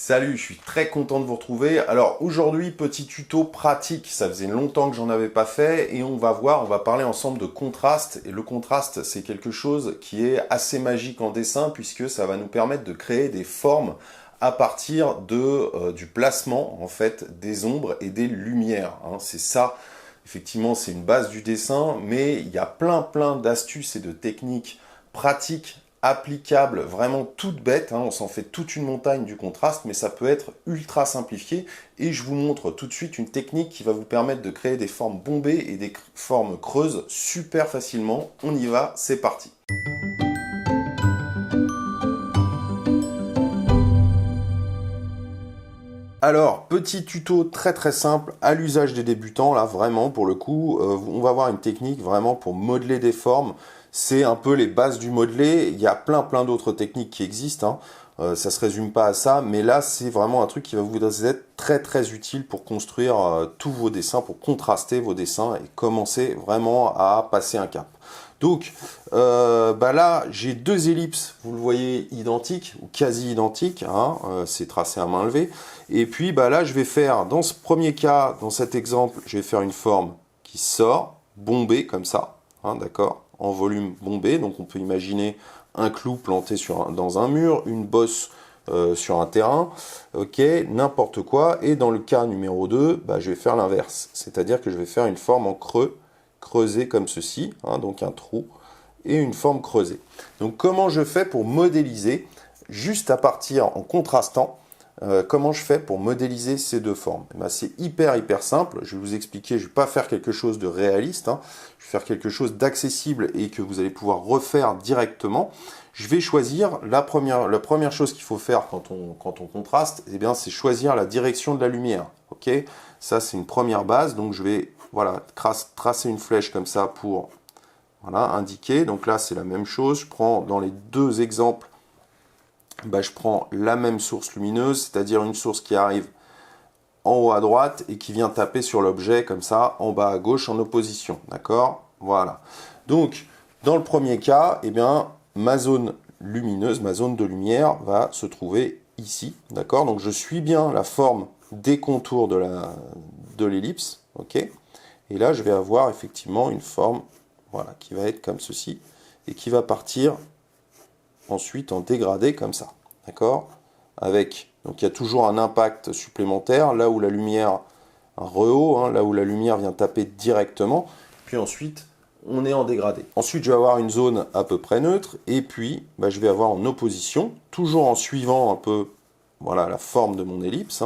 Salut, je suis très content de vous retrouver. Alors aujourd'hui, petit tuto pratique, ça faisait longtemps que j'en avais pas fait et on va parler ensemble de contraste. Et le contraste, c'est quelque chose qui est assez magique en dessin puisque ça va nous permettre de créer des formes à partir du placement en fait des ombres et des lumières. C'est ça, effectivement, c'est une base du dessin, mais il y a plein d'astuces et de techniques pratiques applicable, vraiment toute bête, on s'en fait toute une montagne du contraste, mais ça peut être ultra simplifié, et je vous montre tout de suite une technique qui va vous permettre de créer des formes bombées et des formes creuses super facilement. On y va, c'est parti. Alors, petit tuto très simple à l'usage des débutants, là vraiment pour le coup, on va voir une technique vraiment pour modeler des formes. C'est un peu les bases du modelé, il y a plein d'autres techniques qui existent, ça se résume pas à ça, mais là c'est vraiment un truc qui va vous être très utile pour construire tous vos dessins, pour contraster vos dessins et commencer vraiment à passer un cap. Donc là, j'ai deux ellipses, vous le voyez, identiques, ou quasi identiques, c'est tracé à main levée. Et puis là, je vais faire, dans ce premier cas, dans cet exemple, je vais faire une forme qui sort, bombée, comme ça, d'accord, en volume bombé. Donc on peut imaginer un clou planté dans un mur, une bosse sur un terrain, ok, n'importe quoi. Et dans le cas numéro 2, je vais faire l'inverse, c'est-à-dire que je vais faire une forme en creux, creusé comme ceci, donc un trou, et une forme creusée. Donc comment je fais pour modéliser, juste à partir en contrastant, comment je fais pour modéliser ces deux formes? C'est hyper simple, je vais vous expliquer, je ne vais pas faire quelque chose de réaliste, je vais faire quelque chose d'accessible et que vous allez pouvoir refaire directement. Je vais choisir la première chose qu'il faut faire quand on contraste, c'est choisir la direction de la lumière. Ok, ça c'est une première base, donc je vais tracer une flèche comme ça pour indiquer. Donc là c'est la même chose, je prends dans les deux exemples, je prends la même source lumineuse, c'est-à-dire une source qui arrive en haut à droite et qui vient taper sur l'objet comme ça en bas à gauche en opposition. D'accord? Voilà. Donc dans le premier cas, ma zone lumineuse, ma zone de lumière va se trouver ici. D'accord? Donc je suis bien la forme des contours de l'ellipse. Ok? Et là je vais avoir effectivement une forme qui va être comme ceci et qui va partir ensuite en dégradé comme ça, d'accord, donc il y a toujours un impact supplémentaire, là où la lumière, un rehaut, là où la lumière vient taper directement, puis ensuite on est en dégradé. Ensuite je vais avoir une zone à peu près neutre, et puis je vais avoir en opposition, toujours en suivant un peu la forme de mon ellipse,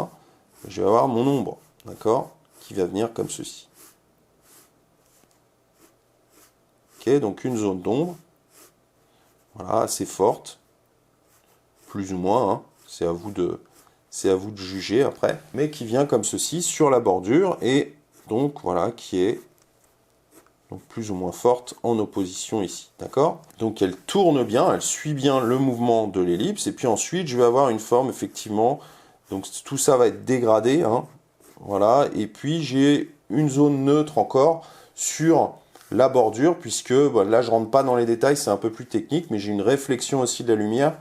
je vais avoir mon ombre, d'accord, qui va venir comme ceci. Ok, donc une zone d'ombre, assez forte, plus ou moins, c'est à vous de juger après, mais qui vient comme ceci sur la bordure et donc qui est plus ou moins forte en opposition ici, d'accord? Donc elle tourne bien, elle suit bien le mouvement de l'ellipse, et puis ensuite je vais avoir une forme effectivement, donc tout ça va être dégradé, et puis j'ai une zone neutre encore sur la bordure, puisque là je rentre pas dans les détails, c'est un peu plus technique, mais j'ai une réflexion aussi de la lumière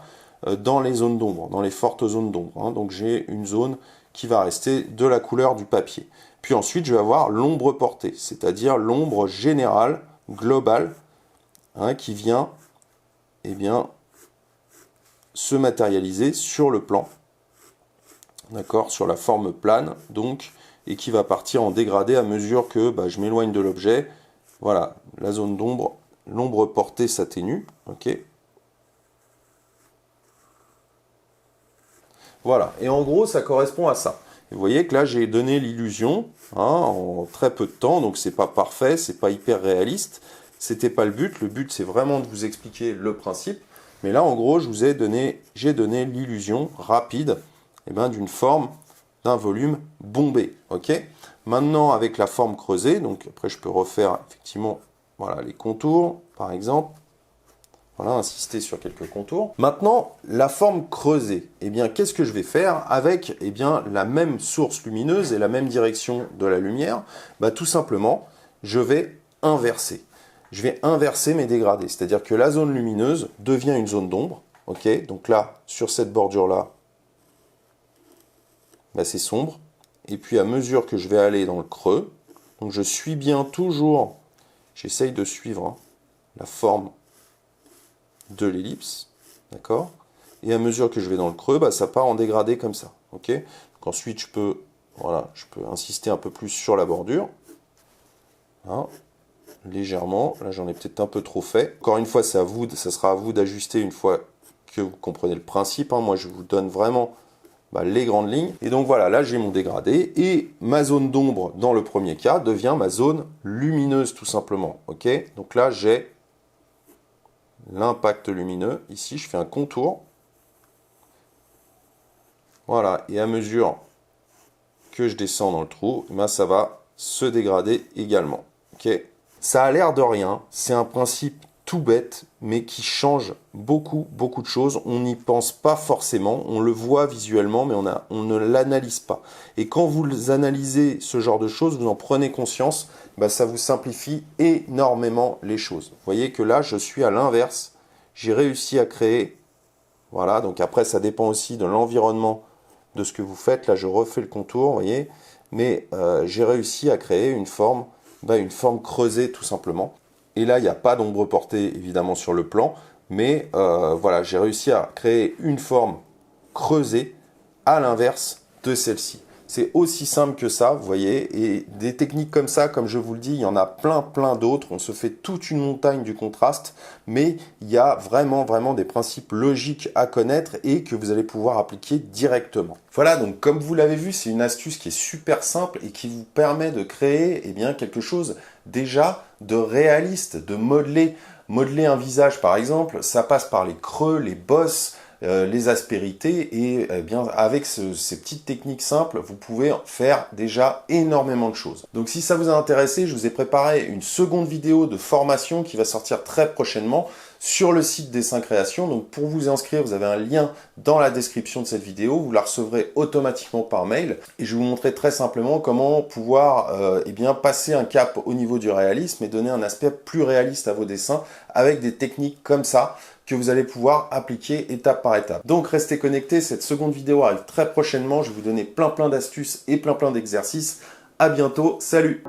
dans les zones d'ombre, dans les fortes zones d'ombre. Donc j'ai une zone qui va rester de la couleur du papier. Puis ensuite je vais avoir l'ombre portée, c'est-à-dire l'ombre générale, globale, qui vient se matérialiser sur le plan, d'accord, sur la forme plane, donc, et qui va partir en dégradé à mesure que je m'éloigne de l'objet. Voilà, la zone d'ombre, l'ombre portée s'atténue, ok. Voilà, et en gros ça correspond à ça. Et vous voyez que là j'ai donné l'illusion en très peu de temps, donc c'est pas parfait, c'est pas hyper réaliste, c'était pas le but c'est vraiment de vous expliquer le principe, mais là en gros j'ai donné l'illusion rapide d'une forme, d'un volume bombé, ok. Maintenant avec la forme creusée, donc après je peux refaire effectivement les contours par exemple, insister sur quelques contours. Maintenant, la forme creusée, qu'est-ce que je vais faire avec la même source lumineuse et la même direction de la lumière? Tout simplement, je vais inverser. Je vais inverser mes dégradés, c'est-à-dire que la zone lumineuse devient une zone d'ombre. Ok, donc là, sur cette bordure-là, bah, c'est sombre. Et puis à mesure que je vais aller dans le creux, donc je suis bien toujours, j'essaye de suivre hein, la forme de l'ellipse, d'accord? Et à mesure que je vais dans le creux, bah, ça part en dégradé comme ça, ok? Donc ensuite, je peux insister un peu plus sur la bordure, hein, légèrement. Là, j'en ai peut-être un peu trop fait. Encore une fois, ça sera à vous d'ajuster une fois que vous comprenez le principe, hein. Moi, je vous donne vraiment les grandes lignes. Et donc voilà, là j'ai mon dégradé et ma zone d'ombre dans le premier cas devient ma zone lumineuse tout simplement. Ok, donc là j'ai l'impact lumineux. Ici je fais un contour. Voilà, et à mesure que je descends dans le trou, ça va se dégrader également. Ok, ça a l'air de rien, c'est un principe tout bête, mais qui change beaucoup de choses. On n'y pense pas forcément, on le voit visuellement, mais on ne l'analyse pas. Et quand vous analysez ce genre de choses, vous en prenez conscience, ça vous simplifie énormément les choses. Vous voyez que là, je suis à l'inverse. J'ai réussi à créer, voilà, donc après, ça dépend aussi de l'environnement de ce que vous faites. Là, je refais le contour, vous voyez, mais j'ai réussi à créer une forme creusée tout simplement. Et là, il n'y a pas d'ombre portée, évidemment, sur le plan. Mais voilà, j'ai réussi à créer une forme creusée à l'inverse de celle-ci. C'est aussi simple que ça, vous voyez. Et des techniques comme ça, comme je vous le dis, il y en a plein d'autres. On se fait toute une montagne du contraste. Mais il y a vraiment des principes logiques à connaître et que vous allez pouvoir appliquer directement. Voilà, donc comme vous l'avez vu, c'est une astuce qui est super simple et qui vous permet de créer quelque chose déjà de réaliste, de modeler. Modeler un visage, par exemple, ça passe par les creux, les bosses, les aspérités et avec ces petites techniques simples, vous pouvez faire déjà énormément de choses. Donc si ça vous a intéressé, je vous ai préparé une seconde vidéo de formation qui va sortir très prochainement sur le site Dessin Création. Donc pour vous inscrire, vous avez un lien dans la description de cette vidéo, vous la recevrez automatiquement par mail et je vais vous montrer très simplement comment pouvoir passer un cap au niveau du réalisme et donner un aspect plus réaliste à vos dessins avec des techniques comme ça que vous allez pouvoir appliquer étape par étape. Donc restez connectés, cette seconde vidéo arrive très prochainement, je vais vous donner plein d'astuces et plein d'exercices. À bientôt, salut!